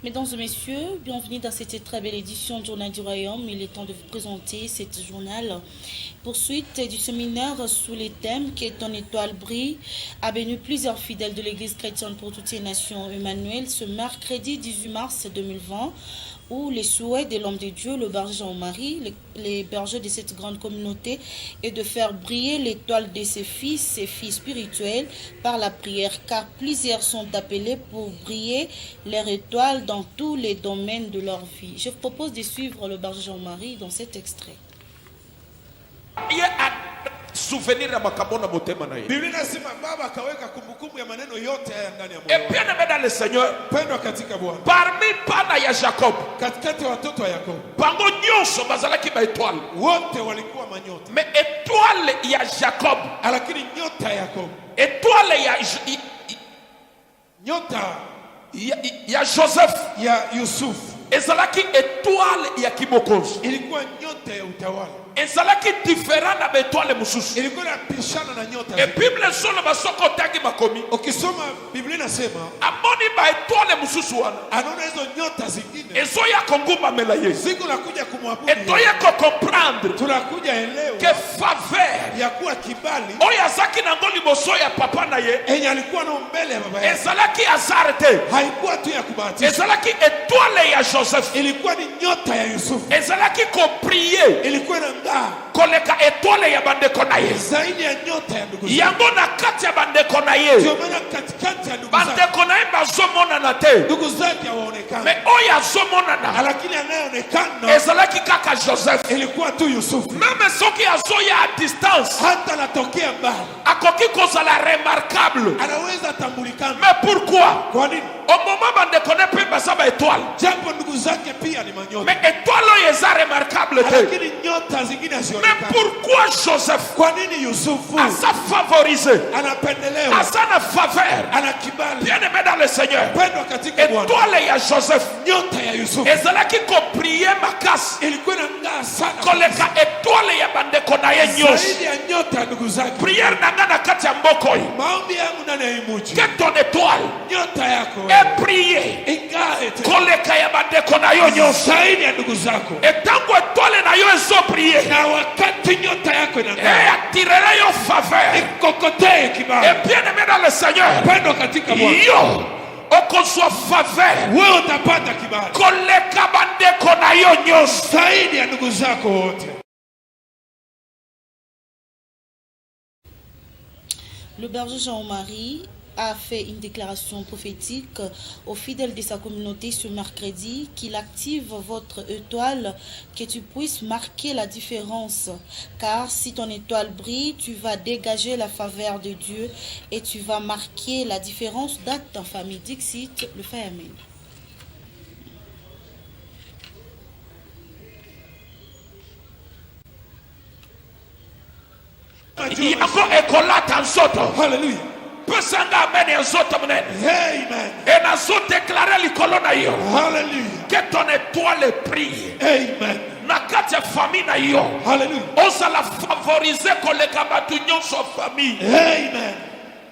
Mesdames et messieurs, bienvenue dans cette très belle édition du Journal du Royaume. Il est temps de vous présenter cette journal. Poursuite du séminaire sous les thèmes qui est ton étoile brille a béni plusieurs fidèles de l'Église chrétienne pour toutes les nations Emmanuel ce mercredi 18 mars 2020 où les souhaits de l'homme de Dieu, le berger Jean-Marie, les bergers de cette grande communauté, est de faire briller l'étoile de ses filles spirituels, par la prière, car plusieurs sont appelés pour briller leur étoile dans tous les domaines de leur vie. Je vous propose de suivre le berger Jean-Marie dans cet extrait. Souvenir ya makambo na motema na ye. Biblia inasema baba akaweka kumbukumbu ya maneno yote haya ndani ya moyo. Et bien aimé dans le Seigneur, Pendwa katika Bwana. parmi pana ya Jacob, Katikati ya watoto wa Yakobo, bango nyonso bazalaki ba étoile. wote walikuwa manyota. Mais étoile ya Jacob, Lakini nyota ya Yakobo, étoile ya Joseph, ya Yusuf, ezalaki étoile ya kimokonzi. ilikuwa nyota ya utawala. Ezalaki différent na étoile mususu. Ilikuwa inapishana na nyota. Et Bible solo basoko tangi makomi. Ukisoma Biblia inasema Amoni ba étoile mususu wana. anaona hizo nyota zingine Ezoya kongumba mela ye. siku nakuja kumwabudu. Etoya ko comprendre Tunakuja elewa que faveur ya kuwa kibali oyo azaki nango liboso ya papa na ye enye alikuwa na mbele ya baba yake. ezalaki hasard te, Haikuwa tu ya kubahatisha. ezalaki étoile ya Joseph, Ilikuwa ni nyota ya Yusuf. ezalaki koprie Ilikuwa inang'aa koleka étoile ya bandeko na ye. zaidi ya nyota ya ndugu zake. Yango na kati ya bandeko na ye, Ndio maana katikati ya ndugu zake, bandeko na ye bazomonana te, ndugu zake hawaonekani, me oyo azomonana lakini anayeonekana ezalaki kaka Joseph. ilikuwa tu Yusufu. Meme soki azoya a distance Hata anatokea mbali akoki kozala remarquable. anaweza tambulikana. Mais pourquoi? Kwa nini? Au moment bandeko na pe basaba étoile, Japo ndugu zake pia ni manyota, mais étoile oyo eza remarquable te. lakini nyota zingine Mais hazionekani. pourquoi Joseph Kwa nini Yusufu asa favorisé, anapendelewa, asa na faveur? ana kibali? Bien aimé dans le Seigneur, Pendwa katika Bwana, étoile ya Joseph nyota ya Yusufu ezalaki koprie makasi ilikuwa inang'aa sana koleka étoile ya bandeko na ye nyonso. zaidi ya nyota ya ndugu zake. Prière na nga na kati ya mboko oyo, Maombi yangu ndani ya imuji, que ton étoile nyota yako est priée ing'ae tena koleka ya bandeko na yo nyonso. zaidi ya ndugu zako. Etango étoile na yo ezo prier, Na wakati nyota yako inang'aa, et attirera yo faveur. ikokotee kibali. Et bien aimé dans le Seigneur, Pendwa katika Bwana, yo okozwa faveur wewe utapata kibali koleka bandeko na yo nyonso. zaidi ya ndugu zako wote. Le berger Jean-Marie a fait une déclaration prophétique aux fidèles de sa communauté ce mercredi qu'il active votre étoile, que tu puisses marquer la différence. Car si ton étoile brille, tu vas dégager la faveur de Dieu et tu vas marquer la différence dans ta famille. Dixit, le fait Amen. Yango ekolata nzoto. Hallelujah. Pesanga amen ya nzoto munene. Amen. Et nazo déclarer likolo na yo Hallelujah. que ton étoile brille. Amen. Na kati ya famille na yo Hallelujah. ozala favoriser koleka batu nyonso famille. Amen.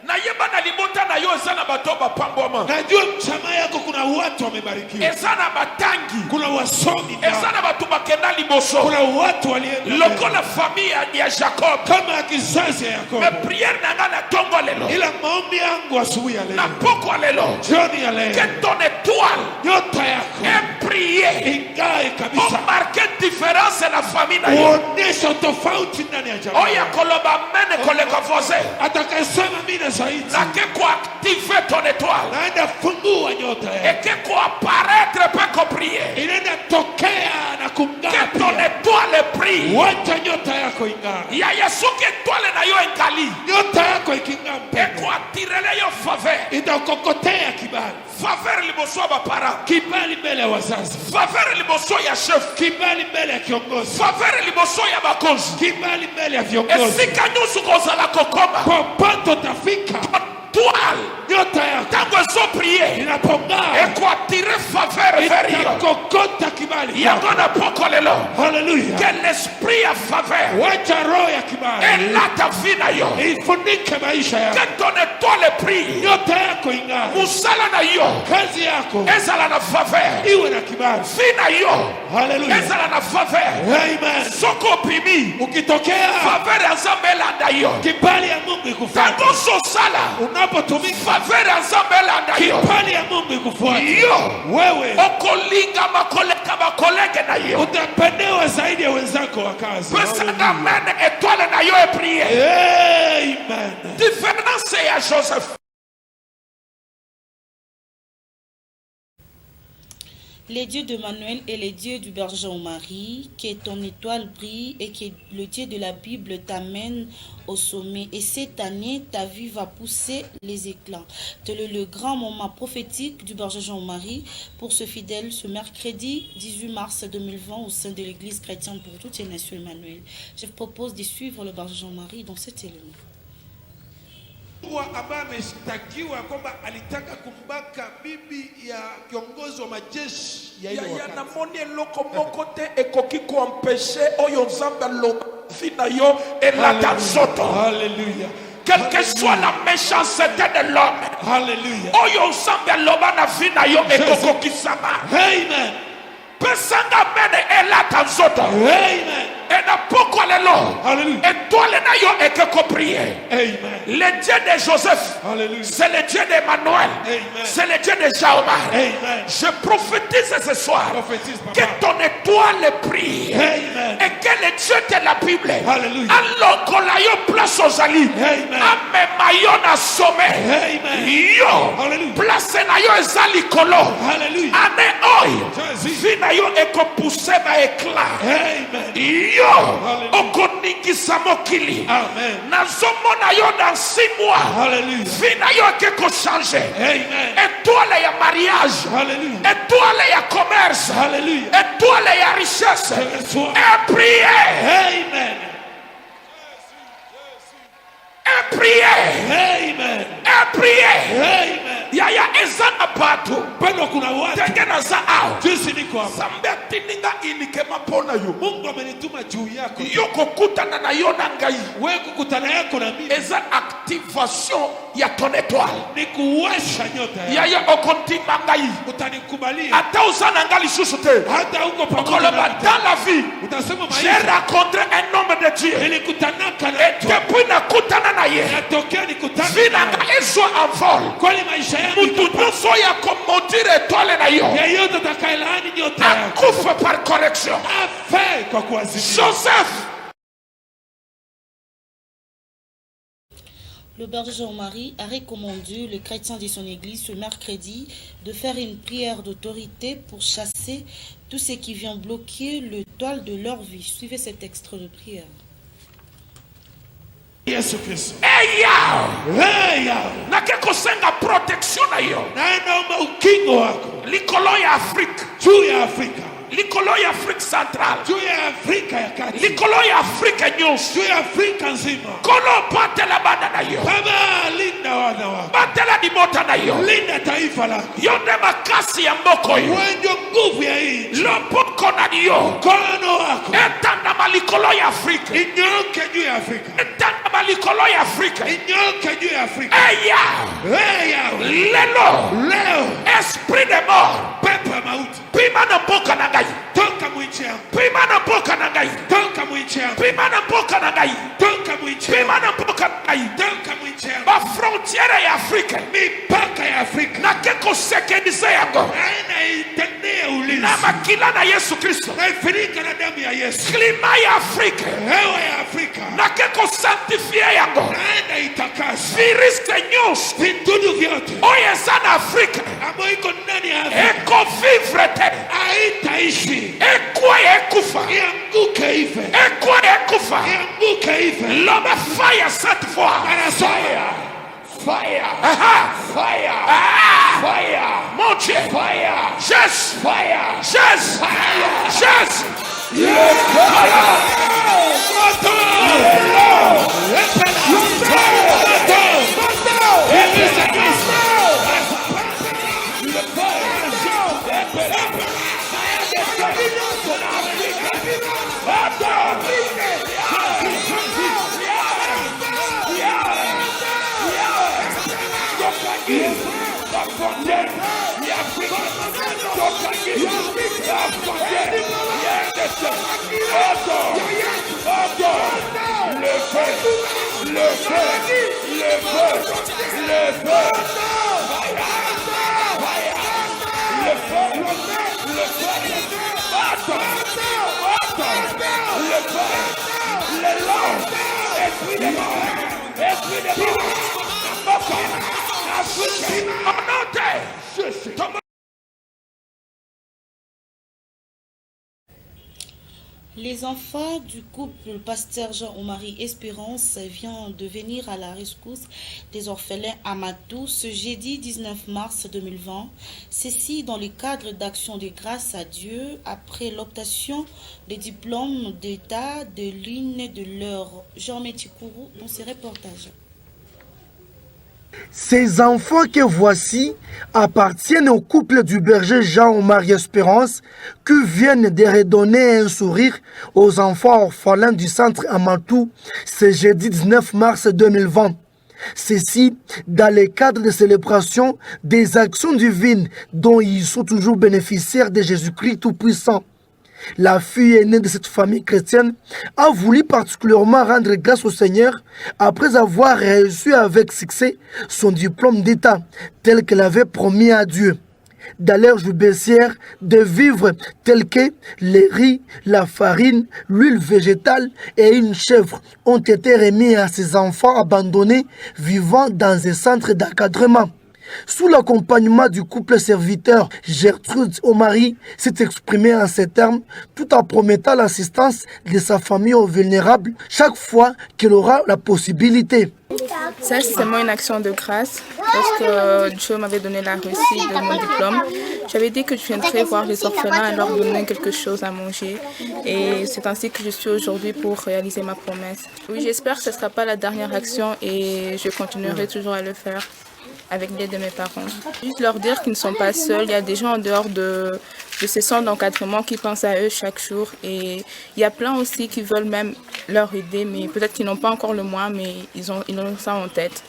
Na yeba na libota na yo eza na bato bapambwama, Najua mchama yako kuna watu wamebarikiwa, eza na batangi, kuna wasomi eza na na batu bakenda liboso kuna watu walienda lokola famille ya Jacob. kama ya kizazi ya Me Yakobo. prière na nga na tongo lelo Ila maombi yangu asubuhi ya na leo, poko lelo, jioni ya leo, que ton étoile nyota yako est priée, ingae o kabisa, marque différence na famille na yo. uonesha tofauti ndani ya jamii. Oya koloba mene koleka voisin Atakayesema mimi na zaidi, na ke ko activer ton étoile naenda fungua nyota et yako, que ko apparaître peut ko prier, inaenda tokea na kung'aa que ton pia. étoile brille. Wacha nyota yako ing'aa. Ya Yesu ke étoile na yo enkali Nyota yako iking'aa et mpendwa, ko attirele yo faveur. itakokotea kibali, Faveur liboso ya bapara, kibali mbele ya wazazi, faveur liboso ya chef, kibali mbele ya kiongozi, faveur liboso ya bakonzi. kibali mbele ya viongozi. Esika nyonso kozala kokoma Popote utafika, toile nyota yako tango ezoprie inapong'aa ekoatire faveur vers yo itakokota kibali yango na poko lelo haleluya que l'esprit ya faveur wacha roho ya kibali elata vi na yo ifunike maisha yako que ton étoile brille nyota yako ing'aa musala na yo kazi yako ezala na faveur iwe na kibali vi na yo haleluya ezala na faveur amen soko opimi ukitokea faveur ya nzambe elanda yo kibali ya Mungu ikufuate tango ozosala unapotumika faveur ya nzambe elanda yo kibali ya Mungu ikufuate yo wewe okolingama koleka bakolege na yo utapendewa zaidi ya wenzako wa kazi pesanga mene étoile na yo eprie amen différence ya Joseph. Les dieux de Manuel et les dieux du berger Marie, que ton étoile brille et que le Dieu de la Bible t'amène au sommet. Et cette année, ta vie va pousser les éclats. Tel est le grand moment prophétique du berger Jean-Marie pour ce fidèle ce mercredi 18 mars 2020 au sein de l'église chrétienne pour toutes les nations Emmanuel. Je vous propose de suivre le berger Jean-Marie dans cet élément. ambaye ameshtakiwa kwamba alitaka kumbaka bibi ya kiongozi wa majeshi ya hiyo wakati. Namoni eloko moko te ekoki kuempeshe oyo nzambe aloba vi na yo elata nzoto. Hallelujah. Quelle que soit la méchanceté de l'homme, Hallelujah. oyo nzambe aloba na vi na yo ekokokisama. Amen. Pesanga mene elata nzoto. Amen. Et na poko lelo. Hallelujah. Étoile na yo ekeko prier. Amen. Le Dieu de Joseph, c'est le Dieu d'Emmanuel, c'est le Dieu de Jaomar. Je prophétise ce soir que ton étoile brille et que le Dieu de la Bible alongola yo place aux alliés, amema yo na sommet, yo place na yo ezali kolo, ane oyo vi na yo eko pousser ba éclat, yo okoningisa mokili. Nazomona yo dans 6 mois. Vina yo keko changer. Étoile ya mariage. Étoile ya commerce. Étoile ya richesse. Et prier. Amen. Et prier. Amen. Et prier. Amen. Yaya ezana batu. Bado kuna watu. Tengena za ao. Jinsi niko hapa. Zambe tininga inikema pona yo. Mungu amenituma juu yako. Yoko kutana na yo na ngai. Wewe kukutana yako na mimi. Eza activation ya ton étoile. Ni kuwasha nyota yako. Yaya okontima ngai. Utanikubalia. Ata usana ngali susu te. Hata huko pamoja na dans la vie. Utasema maisha. J'ai rencontré un homme de Dieu. Nilikutanaka na et depuis nakutana na ye. Natokea nikutana. Vina ezo en vol. Kwani maisha yangu mutunuso ya komodire étoile na yo. Yeyote atakayelaani nyota yako. Akufa par correction. Afe kwa kuadhibiwa. Joseph. Le berger Jean-Marie a recommandé les chrétiens de son église ce mercredi de faire une prière d'autorité pour chasser tout ce qui vient bloquer le toile de leur vie. Suivez cet extrait de prière. Yesu Kristo. Na keko senga protection na yo. Na naomba ukingo wako. Likolo ya Afrique. Juu ya Afrika. Likolo ya Afrique centrale. Juu ya Afrika ya kati. Likolo ya Afrika nyonso. Juu ya Afrika nzima. Kolo batela bana na yo. Baba linda wana wako. Batela di mota na yo. Linda taifa lako. Yonde makasi ya mboko yo. Wenjo nguvu ya hii. Lopoko na yo. Kono wako. Etanda malikolo ya Afrika. Inyoke juu ya Afrika. Etanda malikolo ya Afrika. Inyoke juu ya Afrika. Eya. Lelo. Esprit de mort. Pepo mauti. Pima na mboka na ngai. Toka mwinchi yangu. Pima na mboka na ngai. Toka mwinchi yangu. Pima na mboka na ngai. Toka mwinchi yangu. Pima na mboka na ngai. Toka mwinchi yangu. Ba frontiere ya Afrika. Mipaka ya Afrika. Na keko sekedize yango. Aina itendea ulinzi. Na makila na Yesu Kristo. Na ifirika na damu ya Yesu. Klima ya Afrika. Hewa ya Afrika. Na keko sanctifie yango. Naenda itakasa. Viriste nyos. Vidudu vyote. Oye sana Afrika. Amo iko ndani ya Afrika. Eko vivre te. Haitaishi. Ekwa ekufa. Ianguke ife. Ekwa ekufa. Ianguke ife. L'homme fire cette fois. Fire. Fire. Aha. Fire. Ah. Fire. Mon Dieu. Fire. Yes. Fire. Yes. Fire. Yes. Yes. Fire. Les enfants du couple Pasteur Jean-Marie Espérance viennent de venir à la rescousse des orphelins à Matou ce jeudi 19 mars 2020. Ceci dans le cadre d'actions de grâce à Dieu après l'obtention des diplômes d'État de l'une de leurs. Jean-Métier Kourou dans ses reportages. Ces enfants que voici appartiennent au couple du berger Jean-Marie Espérance qui viennent de redonner un sourire aux enfants orphelins du centre Amatou ce jeudi 19 mars 2020. Ceci dans le cadre de célébration des actions divines dont ils sont toujours bénéficiaires de Jésus-Christ Tout-Puissant. La fille aînée de cette famille chrétienne a voulu particulièrement rendre grâce au Seigneur après avoir reçu avec succès son diplôme d'État tel qu'elle avait promis à Dieu. Dans leur baissière de vivres tels que les riz, la farine, l'huile végétale et une chèvre ont été remis à ces enfants abandonnés vivant dans un centre d'encadrement. Sous l'accompagnement du couple serviteur, Gertrude Omari s'est exprimée en ces termes tout en promettant l'assistance de sa famille aux vulnérables chaque fois qu'elle aura la possibilité. Ça, c'est seulement une action de grâce. Lorsque Dieu m'avait donné la réussite de mon diplôme, j'avais dit que je viendrais voir les orphelins et leur donner quelque chose à manger. Et c'est ainsi que je suis aujourd'hui pour réaliser ma promesse. Oui, j'espère que ce ne sera pas la dernière action et je continuerai toujours à le faire avec l'aide de mes parents. Juste leur dire qu'ils ne sont pas seuls. Il y a des gens en dehors de ces centres d'encadrement qui pensent à eux chaque jour. Et il y a plein aussi qui veulent même leur aider, mais peut-être qu'ils n'ont pas encore le moyen, mais ils ont ça en tête.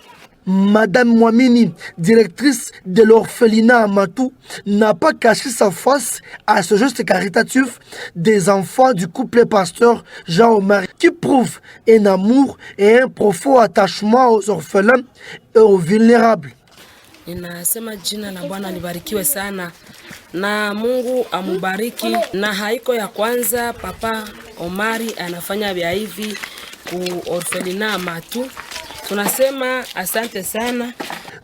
Madame Mouamini, directrice de l'orphelinat à Matou, n'a pas caché sa face à ce geste caritatif des enfants du couple pasteur Jean-Marie qui prouve un amour et un profond attachement aux orphelins et aux vulnérables. Ninasema jina la Bwana libarikiwe sana na Mungu amubariki, na haiko ya kwanza Papa Omari anafanya vya hivi ku orphelinat Matou. Tunasema asante sana.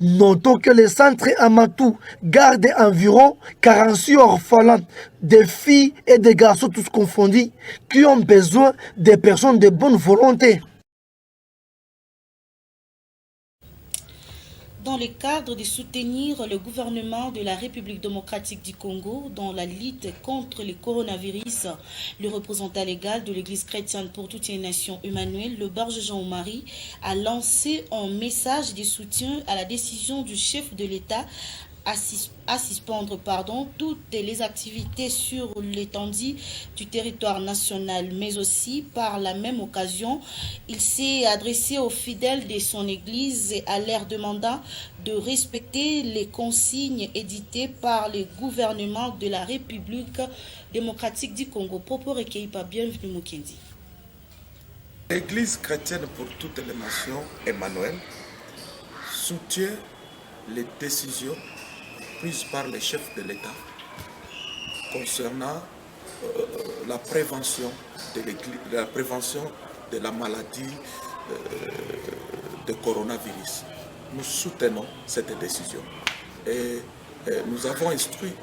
Notons que le centre Amatou garde environ 46 orphelins, des filles et des garçons tous confondus, qui ont besoin de personnes de bonne volonté. Dans le cadre de soutenir le gouvernement de la République démocratique du Congo dans la lutte contre le coronavirus, le représentant légal de l'Église chrétienne pour toutes les nations, Emmanuel Le Berger Jean-Marie, a lancé un message de soutien à la décision du chef de l'État à suspendre toutes les activités sur l'étendue du territoire national, mais aussi par la même occasion, il s'est adressé aux fidèles de son église à leur demandant de respecter les consignes éditées par le gouvernement de la République démocratique du Congo. Propos recueillis par Bienvenue Mukendi. L'Église chrétienne pour toutes les nations, Emmanuel, soutient les décisions prises par les chefs de l'État concernant la prévention de la maladie de coronavirus. Nous soutenons cette décision et nous avons instruit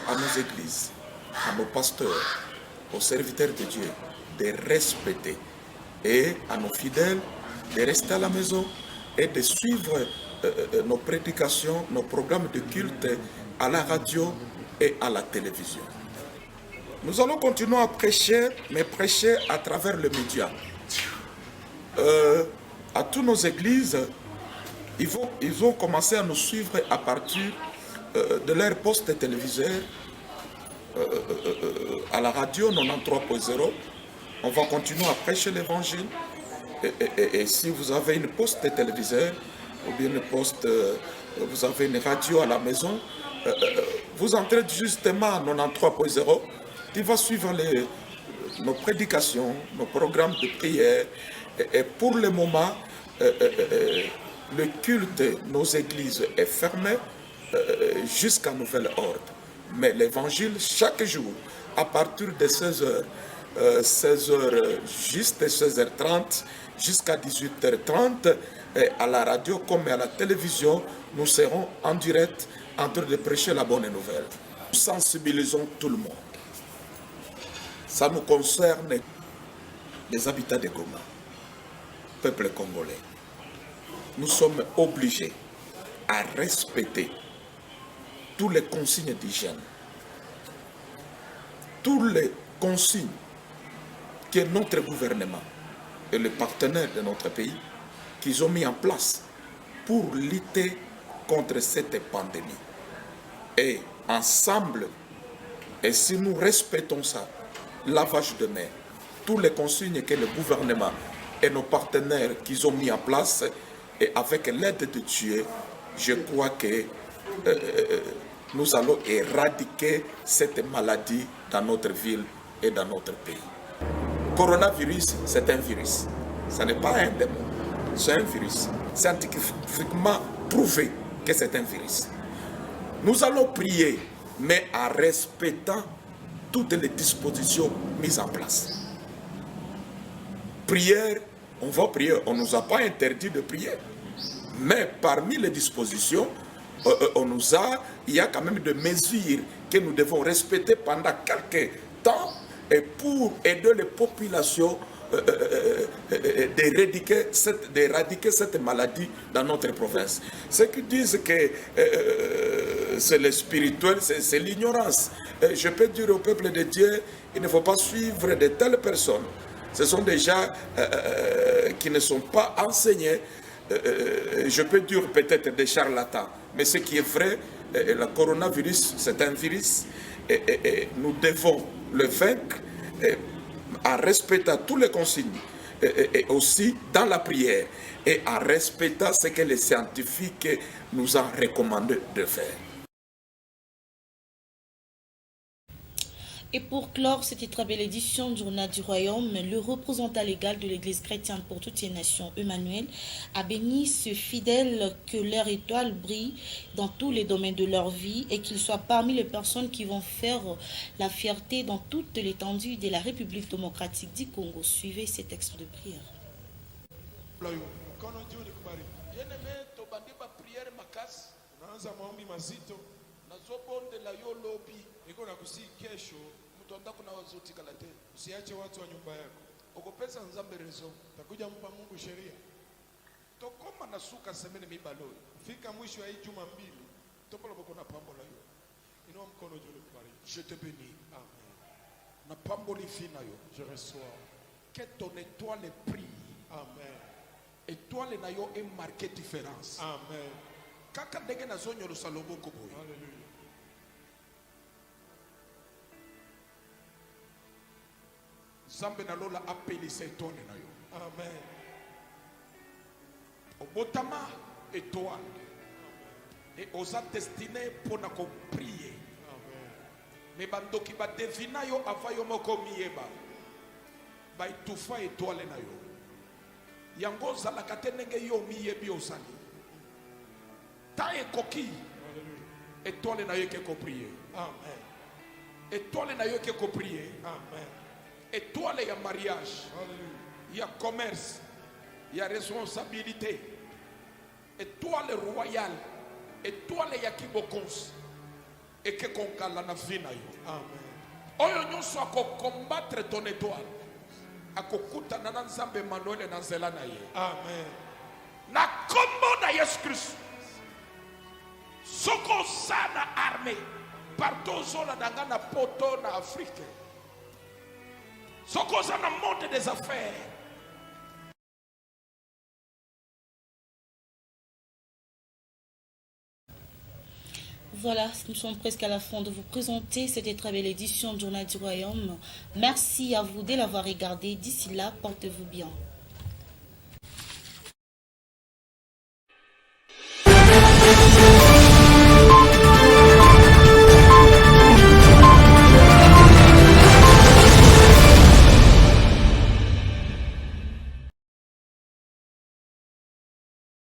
à nos églises, à nos pasteurs, aux serviteurs de Dieu de respecter et à nos fidèles de rester à la maison et de suivre nos prédications, nos programmes de culte à la radio et à la télévision. Nous allons continuer à prêcher, mais prêcher à travers le média. À toutes nos églises, ils vont commencer à nous suivre à partir de leur poste téléviseur à la radio 93.0. On va continuer à prêcher l'évangile. Et si vous avez une poste téléviseur, ou bien vous avez une radio à la maison, vous entrez justement à 93.0, qui va suivre nos prédications, nos programmes de prière. Et pour le moment, le culte, nos églises est fermé jusqu'à nouvel ordre. Mais l'évangile, chaque jour, à partir de 16h, 16h, juste 16h30, jusqu'à 18h30, à la radio comme à la télévision, nous serons en direct en train de prêcher la bonne nouvelle. Nous sensibilisons tout le monde. Ça nous concerne les habitants de Goma, peuple congolais. Nous sommes obligés à respecter toutes les consignes d'hygiène, toutes les consignes que notre gouvernement et les partenaires de notre pays qu'ils ont mis en place pour lutter contre cette pandémie. Et ensemble, et si nous respectons ça, lavage de mains, toutes les consignes que le gouvernement et nos partenaires qu'ils ont mis en place, et avec l'aide de Dieu, je crois que nous allons éradiquer cette maladie dans notre ville et dans notre pays. Coronavirus, c'est un virus. Ce n'est pas un démon, c'est un virus. Scientifiquement prouvé que c'est un virus. Nous allons prier, mais en respectant toutes les dispositions mises en place. Prière, on va prier, on ne nous a pas interdit de prier. Mais parmi les dispositions, il y a quand même des mesures que nous devons respecter pendant quelques temps et pour aider les populations d'éradiquer cette maladie dans notre province. Ceux qui disent que c'est le spirituel, c'est l'ignorance. Je peux dire au peuple de Dieu, il ne faut pas suivre de telles personnes. Ce sont des gens qui ne sont pas enseignés. Je peux dire peut-être des charlatans, mais ce qui est vrai, le coronavirus, c'est un virus et nous devons le vaincre en respectant toutes les consignes et aussi dans la prière et en respectant ce que les scientifiques nous ont recommandé de faire. Et pour clore cette très belle édition du Journal du Royaume, le représentant légal de l'Église chrétienne pour toutes les nations, Emmanuel, a béni ce fidèle que leur étoile brille dans tous les domaines de leur vie et qu'ils soient parmi les personnes qui vont faire la fierté dans toute l'étendue de la République démocratique du Congo. Suivez ces textes de prière. Mtonda kuna wazuti kalate usiache watu wa nyumba yako okopesa nzambe rezo takuja mpa Mungu sheria tokoma nasuka semene mibaloi fika mwisho ya hii juma mbili topolo boko na pambo la yo inua mkono juu kubariki. Je te bénis, amen. Na pambo lifina yo je reçois que ton étoile brille, amen. Étoile na yo est marquée différence, amen. Kaka ndenge na zonyo lo salobo koboy, alléluia. Zambe na lola appeli setone na yo. Amen. Obotama étoile. Et osa destiné pour na ko prier. Amen. Mais bandoki ba devina yo avayo moko mieba. Ba itufa étoile na yo. Yango zala katenge yo miyebi osali. Ta ekoki. Étoile na yo ke ko prier. Amen. Étoile na yo ke ko prier. Amen. Étoile, il y a mariage, il y a commerce, il y a responsabilité. Étoile royale, étoile il y a kibokons. Et que konkala na vina yo. Amen. Oyo nyonso ako combattre ton étoile. Ako kuta na nzambe Emmanuel na nzela na ye. Amen. Na kombo na Yesu Christ. Soko sana armée. Partout zola danga na poto na Afrique. Soko sana monde des affaires. Voilà, nous sommes presque à la fin de vous présenter cette très belle édition du Journal du Royaume. Merci à vous de l'avoir regardé. D'ici là, portez-vous bien.